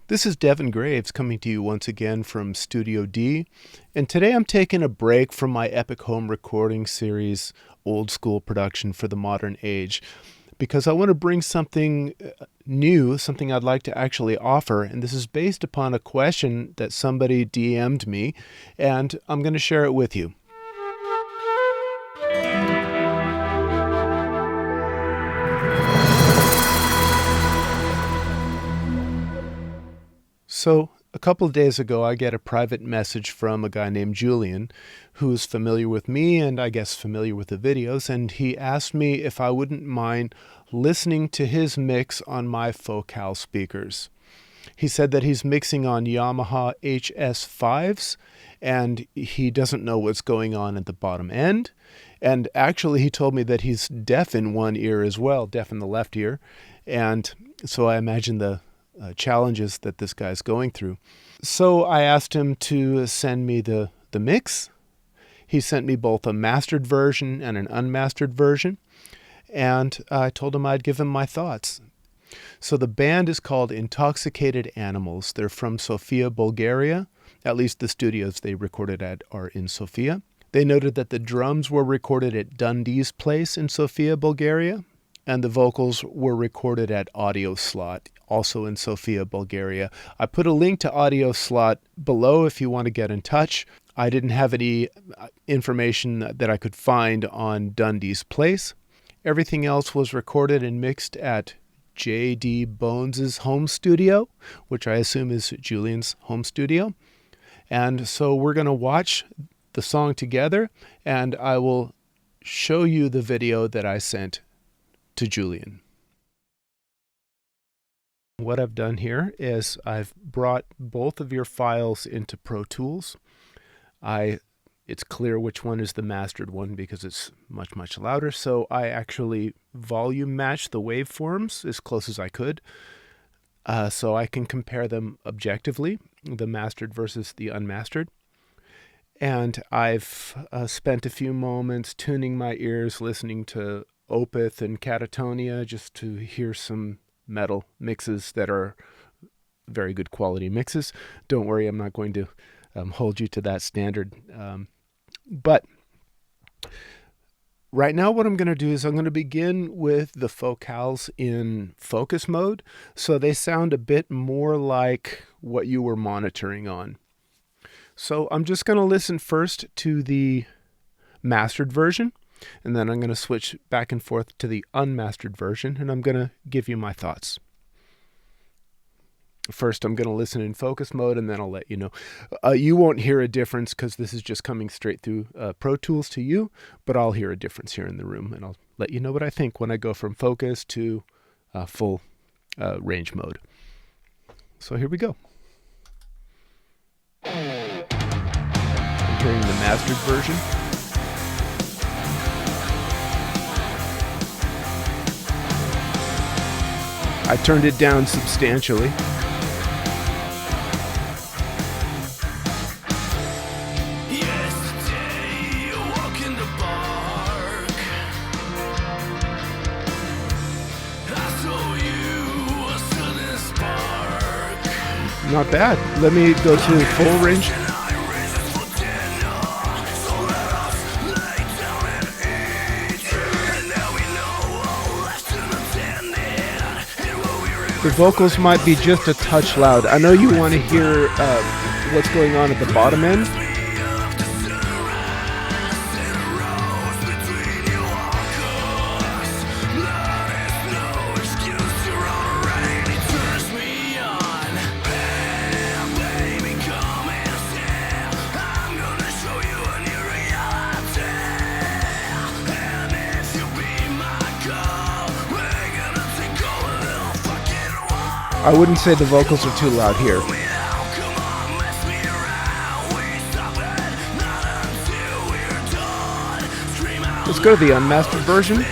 This is Devin Graves coming to you once again from Studio D, and today I'm taking a break from my Epic Home Recording Series old school production for the modern age because I want to bring something new, something I'd like to actually offer, and this is based upon a question that somebody DM'd me, and I'm going to share it with you. So a couple of days ago, I get a private message from a guy named Julian, who is familiar with me and I guess familiar with the videos, and he asked me if I wouldn't mind listening to his mix on my Focal speakers. He said that he's mixing on Yamaha HS5s, and he doesn't know what's going on at the bottom end. And actually, he told me that he's deaf in one ear as well, deaf in the left ear. And so I imagine the challenges that this guy's going through. So I asked him to send me the mix. He sent me both a mastered version and an unmastered version, and I told him I'd give him my thoughts. So the band is called Intoxicated Animals. They're from Sofia, Bulgaria. At least the studios they recorded at are in Sofia. They noted that the drums were recorded at Dundee's place in Sofia, Bulgaria, and the vocals were recorded at Audio Slot, also in Sofia, Bulgaria. I put a link to Audio Slot below if you want to get in touch. I didn't have any information that I could find on Dundee's place. Everything else was recorded and mixed at J.D. Bones' home studio, which I assume is Julian's home studio. And so we're going to watch the song together, and I will show you the video that I sent to Julian. What I've done here is I've brought both of your files into Pro Tools. It's clear which one is the mastered one because it's much, much louder. So I actually volume matched the waveforms as close as I could. So I can compare them objectively, the mastered versus the unmastered. And I've spent a few moments tuning my ears, listening to Opeth and Catatonia just to hear some metal mixes that are very good quality mixes. Don't worry, I'm not going to hold you to that standard. But right now what I'm going to do is I'm going to begin with the Focals in focus mode, so they sound a bit more like what you were monitoring on. So I'm just going to listen first to the mastered version, and then I'm going to switch back and forth to the unmastered version, and I'm going to give you my thoughts. First, I'm going to listen in focus mode, and then I'll let you know. You won't hear a difference because this is just coming straight through Pro Tools to you, but I'll hear a difference here in the room, and I'll let you know what I think when I go from focus to full range mode. So here we go. I'm hearing the mastered version. I turned it down substantially. Not bad. Let me go to full range. The vocals might be just a touch loud. I know you want to hear what's going on at the bottom end. I wouldn't say the vocals are too loud here. Let's go to the unmastered version.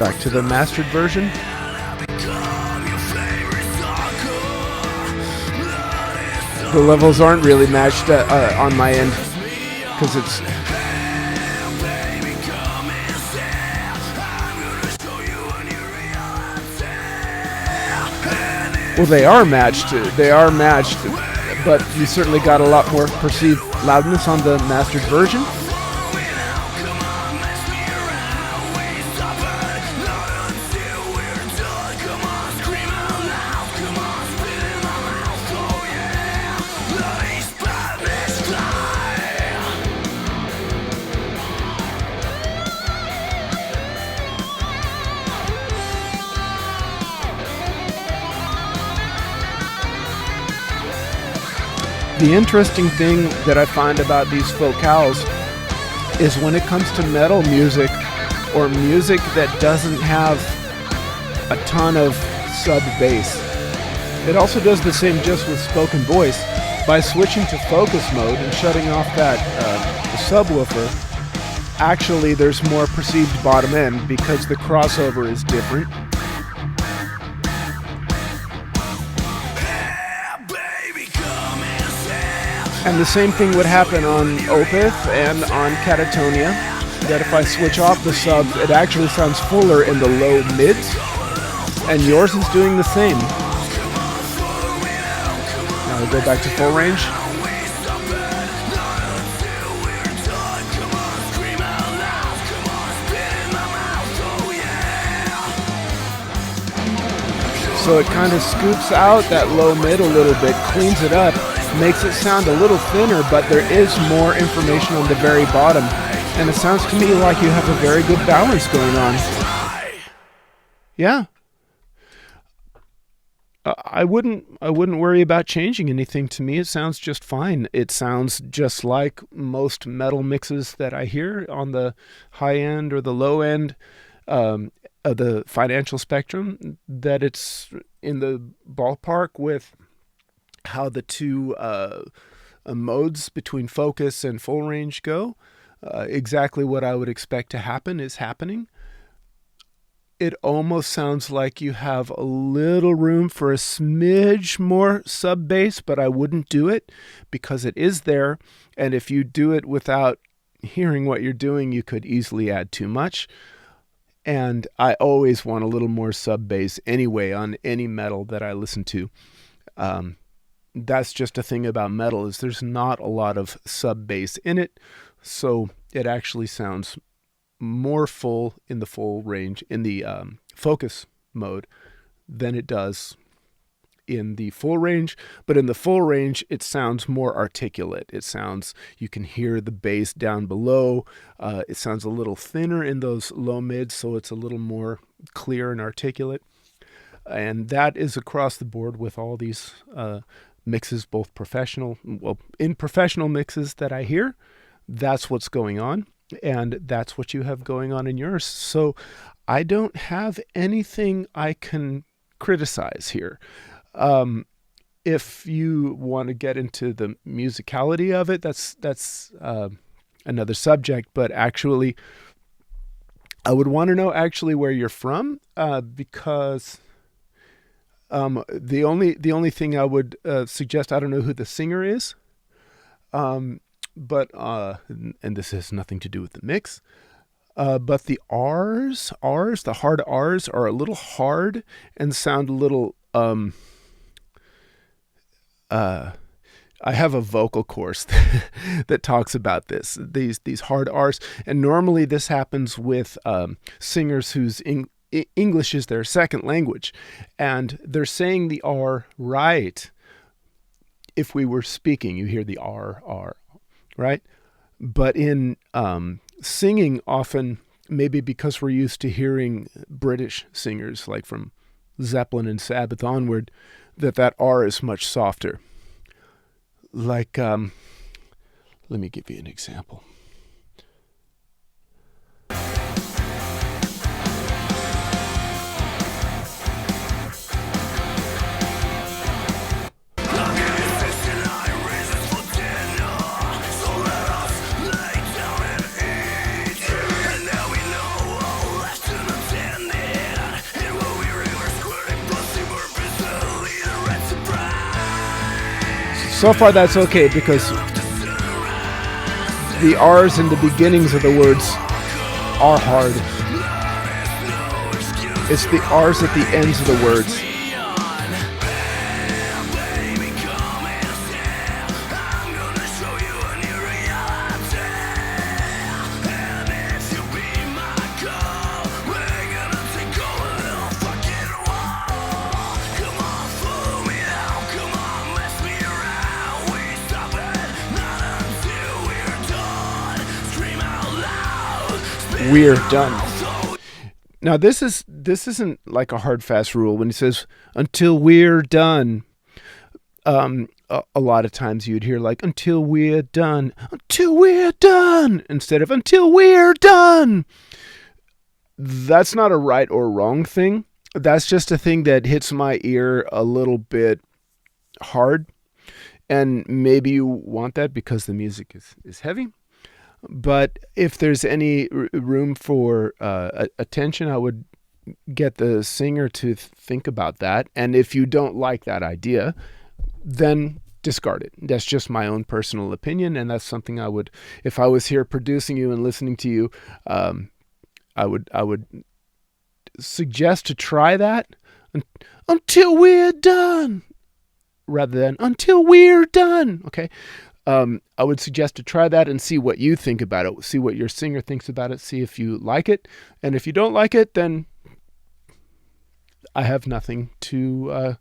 back to the mastered version. The levels aren't really matched on my end because it's. Well, they are matched. They are matched, but you certainly got a lot more perceived loudness on the mastered version. The interesting thing that I find about these vocals is when it comes to metal music or music that doesn't have a ton of sub bass. It also does the same just with spoken voice. By switching to focus mode and shutting off that subwoofer, actually there's more perceived bottom end because the crossover is different. And the same thing would happen on Opeth and on Catatonia, that if I switch off the subs, it actually sounds fuller in the low mids, and yours is doing the same. Now we'll go back to full range. So it kind of scoops out that low mid a little bit, cleans it up, makes it sound a little thinner, but there is more information on the very bottom. And it sounds to me like you have a very good balance going on. Yeah. I wouldn't worry about changing anything. To me, it sounds just fine. It sounds just like most metal mixes that I hear on the high end or the low end of the financial spectrum, that it's in the ballpark with how the two modes between focus and full range go. Exactly what I would expect to happen is happening. It almost sounds like you have a little room for a smidge more sub bass, but I wouldn't do it because it is there. And if you do it without hearing what you're doing, you could easily add too much. And I always want a little more sub bass anyway on any metal that I listen to. That's just a thing about metal, is there's not a lot of sub bass in it, so it actually sounds more full in the full range, in the focus mode, than it does in the full range. But in the full range, it sounds more articulate. It sounds, you can hear the bass down below. It sounds a little thinner in those low mids, so it's a little more clear and articulate. And that is across the board with all these mixes, both professional, well, in professional mixes that I hear, that's what's going on. And that's what you have going on in yours. So I don't have anything I can criticize here. If you want to get into the musicality of it, that's another subject. But actually, I would want to know actually where you're from, because the only thing I would suggest, I don't know who the singer is, but and this has nothing to do with the mix. But the R's, the hard R's are a little hard and sound a little, I have a vocal course that talks about this, these hard R's. And normally this happens with singers whose English is their second language. And they're saying the R right. If we were speaking, you hear the R, right? But in singing, often, maybe because we're used to hearing British singers, like from Zeppelin and Sabbath onward, that R is much softer. Like, let me give you an example. So far that's okay because the R's in the beginnings of the words are hard. It's the R's at the ends of the words. We're done. Now this isn't like a hard fast rule. When he says until we're done, a lot of times you'd hear like until we're done, instead of until we're done. That's not a right or wrong thing. That's just a thing that hits my ear a little bit hard, and maybe you want that because the music is heavy. But if there's any room for attention, I would get the singer to think about that. And if you don't like that idea, then discard it. That's just my own personal opinion, and that's something I would, if I was here producing you and listening to you, I would suggest to try that until we're done, rather than until we're done. Okay. I would suggest to try that and see what you think about it. See what your singer thinks about it. See if you like it. And if you don't like it, then I have nothing to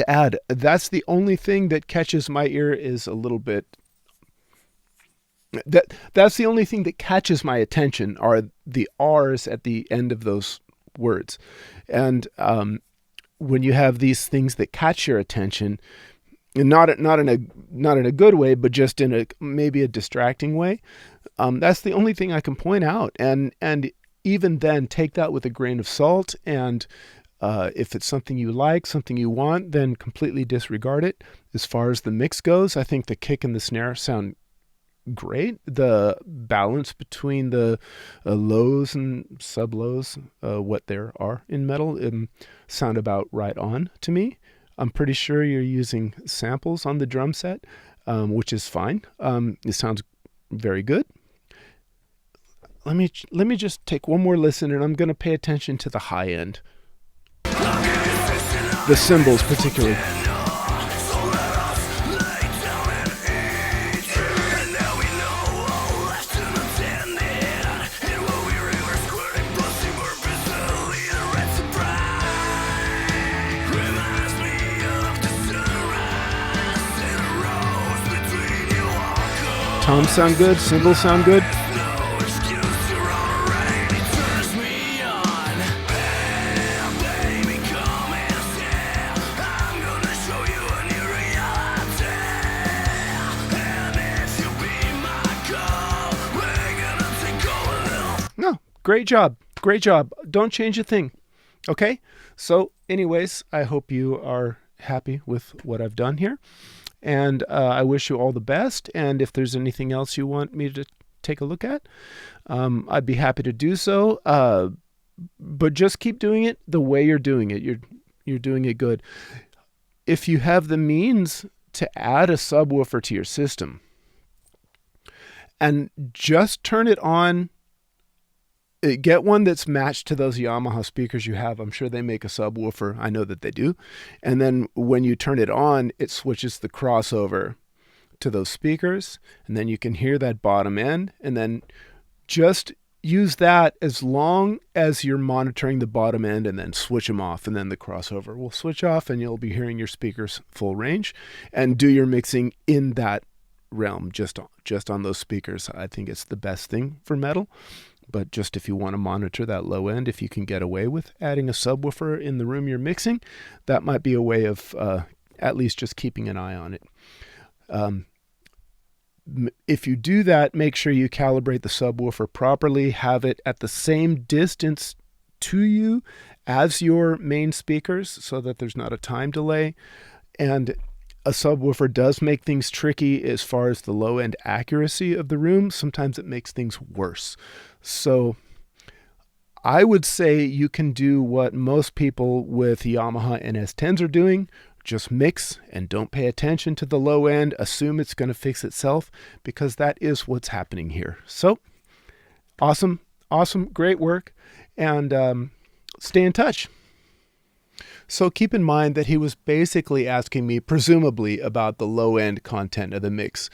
add. That's the only thing that catches my ear is a little bit. That's the only thing that catches my attention are the R's at the end of those words. And when you have these things that catch your attention, not in a good way, but just in a maybe a distracting way. That's the only thing I can point out, and even then, take that with a grain of salt. And if it's something you like, something you want, then completely disregard it. As far as the mix goes, I think the kick and the snare sound great. The balance between the lows and sub lows, what there are in metal, sound about right on to me. I'm pretty sure you're using samples on the drum set, which is fine. It sounds very good. Let me just take one more listen, and I'm going to pay attention to the high end. The cymbals particularly. Toms sound good, cymbals sound good. No, great job. Great job. Don't change a thing. Okay? So anyways, I hope you are happy with what I've done here. And I wish you all the best. And if there's anything else you want me to take a look at, I'd be happy to do so. But just keep doing it the way you're doing it. You're doing it good. If you have the means to add a subwoofer to your system, and just turn it on, get one that's matched to those Yamaha speakers you have. I'm sure they make a subwoofer. I know that they do. And then when you turn it on, it switches the crossover to those speakers. And then you can hear that bottom end. And then just use that as long as you're monitoring the bottom end, and then switch them off. And then the crossover will switch off and you'll be hearing your speakers full range, and do your mixing in that realm just on those speakers. I think it's the best thing for metal. But just if you want to monitor that low end, if you can get away with adding a subwoofer in the room you're mixing, that might be a way of at least just keeping an eye on it. If you do that, make sure you calibrate the subwoofer properly, have it at the same distance to you as your main speakers so that there's not a time delay. And a subwoofer does make things tricky as far as the low end accuracy of the room. Sometimes it makes things worse. So I would say you can do what most people with Yamaha NS10s are doing. just mix and don't pay attention to the low end. Assume it's going to fix itself, because that is what's happening here. So awesome, great work, and stay in touch. So keep in mind that he was basically asking me, presumably, about the low end content of the mix,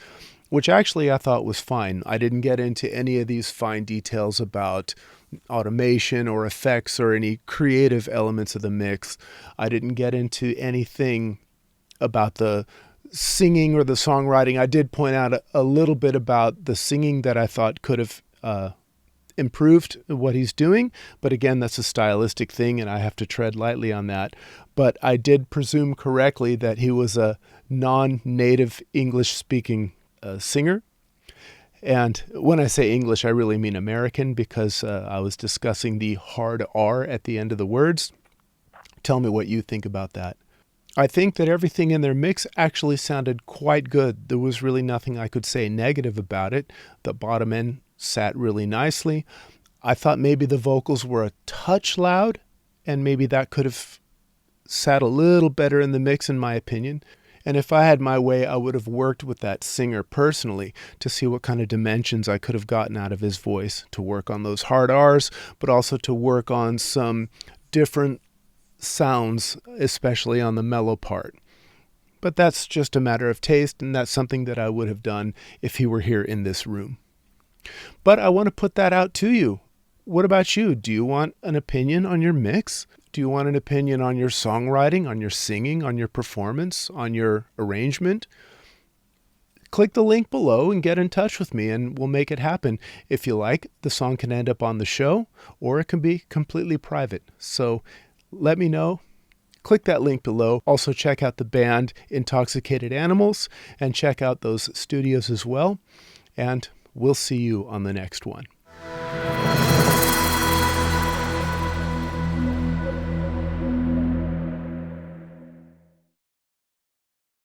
which actually I thought was fine. I didn't get into any of these fine details about automation or effects or any creative elements of the mix. I didn't get into anything about the singing or the songwriting. I did point out a little bit about the singing that I thought could have improved what he's doing. But again, that's a stylistic thing, and I have to tread lightly on that. But I did presume correctly that he was a non-native English-speaking singer. And when I say English, I really mean American, because I was discussing the hard R at the end of the words. Tell me what you think about that. I think that everything in their mix actually sounded quite good. There was really nothing I could say negative about it. The bottom end sat really nicely. I thought maybe the vocals were a touch loud, and maybe that could have sat a little better in the mix, in my opinion. And if I had my way, I would have worked with that singer personally to see what kind of dimensions I could have gotten out of his voice, to work on those hard R's, but also to work on some different sounds, especially on the mellow part. But that's just a matter of taste, and that's something that I would have done if he were here in this room. But I want to put that out to you. What about you? Do you want an opinion on your mix? Do you want an opinion on your songwriting, on your singing, on your performance, on your arrangement? Click the link below and get in touch with me, and we'll make it happen. If you like, the song can end up on the show, or it can be completely private. So let me know. Click that link below. Also check out the band Intoxicated Animals, and check out those studios as well. And we'll see you on the next one.